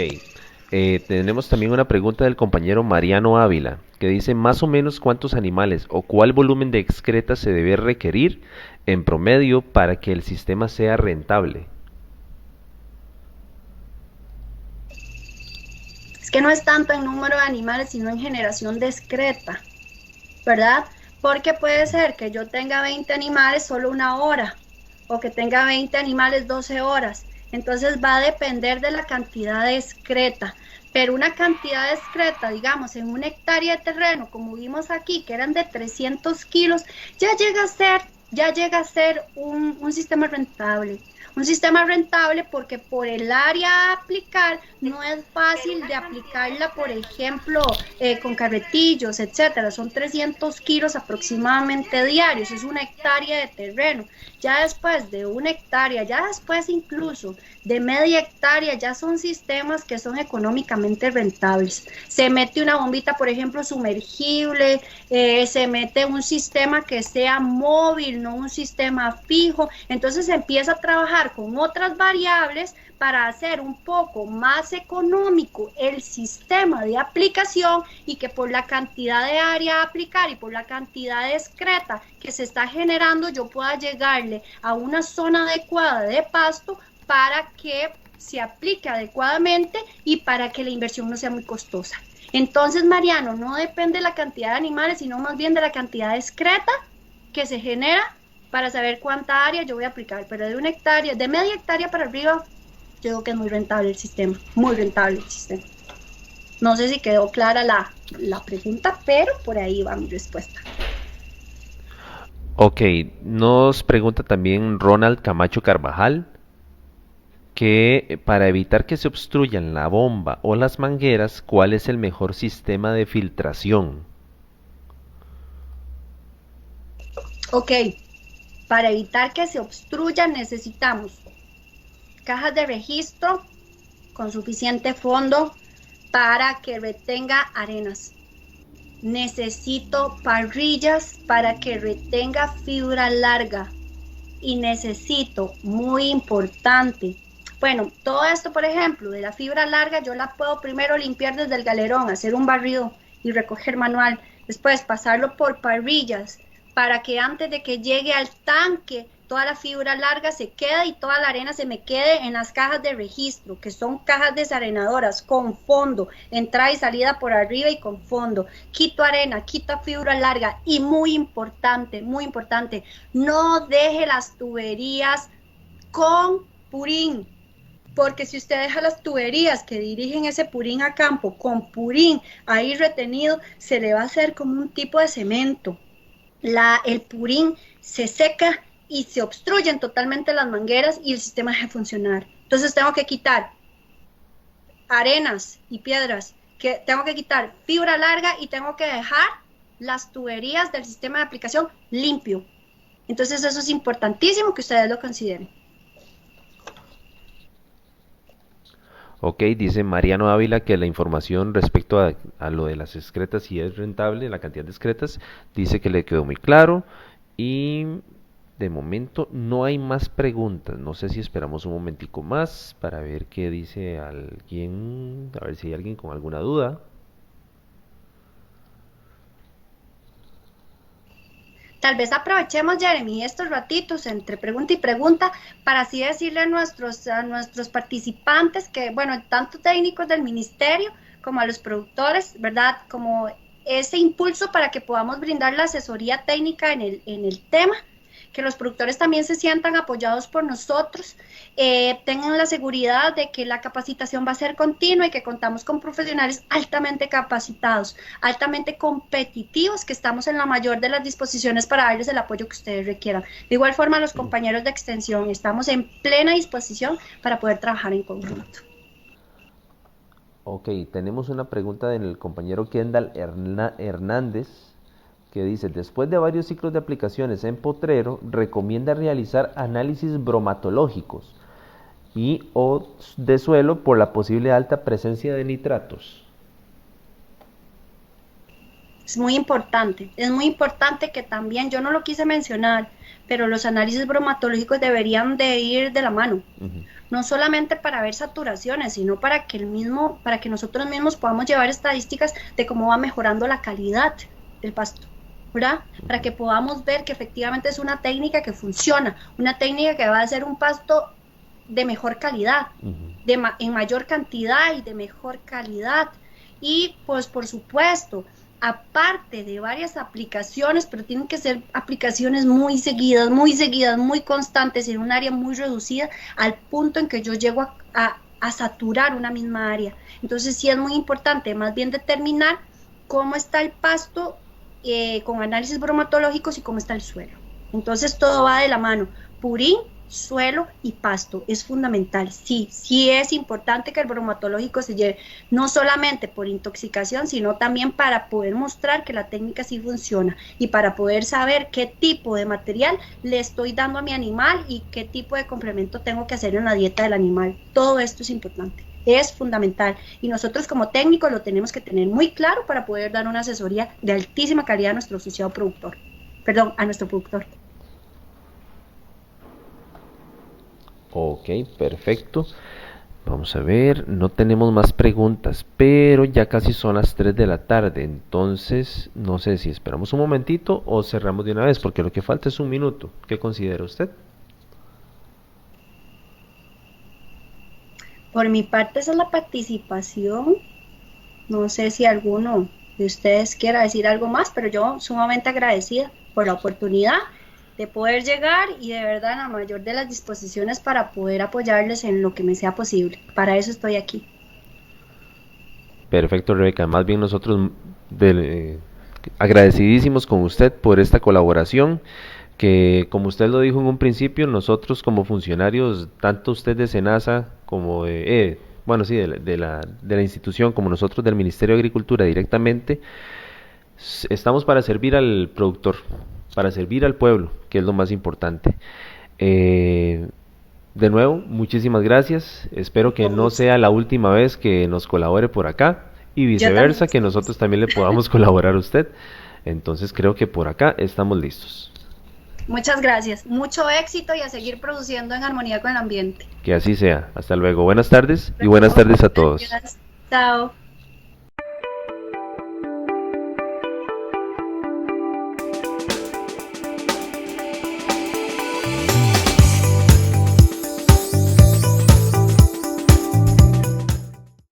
Tenemos también una pregunta del compañero Mariano Ávila, que dice más o menos cuántos animales o cuál volumen de excreta se debe requerir en promedio para que el sistema sea rentable. Es que no es tanto en número de animales, sino en generación de excreta, ¿verdad? Porque puede ser que yo tenga 20 animales solo 1 hora, o que tenga 20 animales 12 horas. Entonces va a depender de la cantidad de excreta, pero una cantidad de excreta, digamos, en 1 hectárea de terreno, como vimos aquí, que eran de 300 kilos, ya llega a ser un sistema rentable. Un sistema rentable porque por el área a aplicar no es fácil de aplicarla, por ejemplo, con carretillos, etcétera. Son 300 kilos aproximadamente diarios, es 1 hectárea de terreno. Ya después de 1 hectárea, ya después incluso de media hectárea, ya son sistemas que son económicamente rentables. Se mete una bombita, por ejemplo, sumergible, se mete un sistema que sea móvil, no un sistema fijo. Entonces se empieza a trabajar con otras variables para hacer un poco más económico el sistema de aplicación y que por la cantidad de área a aplicar y por la cantidad de excreta que se está generando yo pueda llegarle a una zona adecuada de pasto para que se aplique adecuadamente y para que la inversión no sea muy costosa. Entonces, Mariano, no depende de la cantidad de animales, sino más bien de la cantidad de excreta que se genera para saber cuánta área yo voy a aplicar, pero de 1 hectárea, de media hectárea para arriba, yo creo que es muy rentable el sistema, muy rentable el sistema. No sé si quedó clara la pregunta, pero por ahí va mi respuesta. Ok, nos pregunta también Ronald Camacho Carvajal, que para evitar que se obstruyan la bomba o las mangueras, ¿cuál es el mejor sistema de filtración? Ok. Para evitar que se obstruyan necesitamos cajas de registro con suficiente fondo para que retenga arenas. Necesito parrillas para que retenga fibra larga. Y necesito, muy importante, bueno, todo esto, por ejemplo, de la fibra larga, yo la puedo primero limpiar desde el galerón, hacer un barrido y recoger manual. Después pasarlo por parrillas, para que antes de que llegue al tanque toda la fibra larga se quede y toda la arena se me quede en las cajas de registro, que son cajas desarenadoras con fondo, entrada y salida por arriba y con fondo. Quito arena, quito fibra larga y muy importante, no deje las tuberías con purín, porque si usted deja las tuberías que dirigen ese purín a campo con purín ahí retenido, se le va a hacer como un tipo de cemento. El purín se seca y se obstruyen totalmente las mangueras y el sistema deja de funcionar. Entonces tengo que quitar arenas y piedras, tengo que quitar fibra larga y tengo que dejar las tuberías del sistema de aplicación limpio. Entonces eso es importantísimo que ustedes lo consideren. Ok, dice Mariano Ávila que la información respecto a lo de las excretas, si es rentable, la cantidad de excretas, dice que le quedó muy claro y de momento no hay más preguntas. No sé si esperamos un momentico más para ver qué dice alguien, a ver si hay alguien con alguna duda. Tal vez aprovechemos, Jeremy, estos ratitos entre pregunta y pregunta para así decirle a nuestros participantes que, bueno, tanto técnicos del ministerio como a los productores, ¿verdad? Como ese impulso para que podamos brindar la asesoría técnica en el tema, que los productores también se sientan apoyados por nosotros, tengan la seguridad de que la capacitación va a ser continua y que contamos con profesionales altamente capacitados, altamente competitivos, que estamos en la mayor de las disposiciones para darles el apoyo que ustedes requieran. De igual forma, los compañeros de extensión, estamos en plena disposición para poder trabajar en conjunto. Ok, tenemos una pregunta del compañero Kendall Hernández, que dice: después de varios ciclos de aplicaciones en potrero, recomienda realizar análisis bromatológicos y o de suelo por la posible alta presencia de nitratos. Es muy importante que también, yo no lo quise mencionar, pero los análisis bromatológicos deberían de ir de la mano, no solamente para ver saturaciones, sino para que nosotros mismos podamos llevar estadísticas de cómo va mejorando la calidad del pasto, ¿verdad? Para que podamos ver que efectivamente es una técnica que funciona, una técnica que va a hacer un pasto de mejor calidad, en mayor cantidad y de mejor calidad. Y pues por supuesto, aparte de varias aplicaciones, pero tienen que ser aplicaciones muy seguidas, muy constantes, en un área muy reducida, al punto en que yo llego a saturar una misma área. Entonces sí es muy importante más bien determinar cómo está el pasto con análisis bromatológicos y cómo está el suelo. Entonces todo va de la mano, purín, suelo y pasto, es fundamental. Sí es importante que el bromatológico se lleve, no solamente por intoxicación, sino también para poder mostrar que la técnica sí funciona y para poder saber qué tipo de material le estoy dando a mi animal y qué tipo de complemento tengo que hacer en la dieta del animal. Todo esto es importante, es fundamental, y nosotros como técnicos lo tenemos que tener muy claro para poder dar una asesoría de altísima calidad a nuestro asociado productor, a nuestro productor. Ok, perfecto. Vamos a ver, no tenemos más preguntas, pero ya casi son las 3 de la tarde, entonces no sé si esperamos un momentito o cerramos de una vez, porque lo que falta es un minuto. ¿Qué considera usted? Por mi parte esa es la participación. No sé si alguno de ustedes quiera decir algo más, pero yo sumamente agradecida por la oportunidad de poder llegar y de verdad en la mayor de las disposiciones para poder apoyarles en lo que me sea posible. Para eso estoy aquí. Perfecto, Rebeca. Más bien nosotros agradecidísimos con usted por esta colaboración, que como usted lo dijo en un principio, nosotros como funcionarios, tanto usted de SENASA como de la institución, como nosotros del Ministerio de Agricultura directamente, estamos para servir al productor, para servir al pueblo, que es lo más importante. De nuevo, muchísimas gracias. Espero que no sea la última vez que nos colabore por acá y viceversa, que nosotros también le podamos colaborar a usted. Entonces creo que por acá estamos listos. Muchas gracias, mucho éxito y a seguir produciendo en armonía con el ambiente. Que así sea. Hasta luego. Buenas tardes y buenas tardes a todos. Gracias. Chao.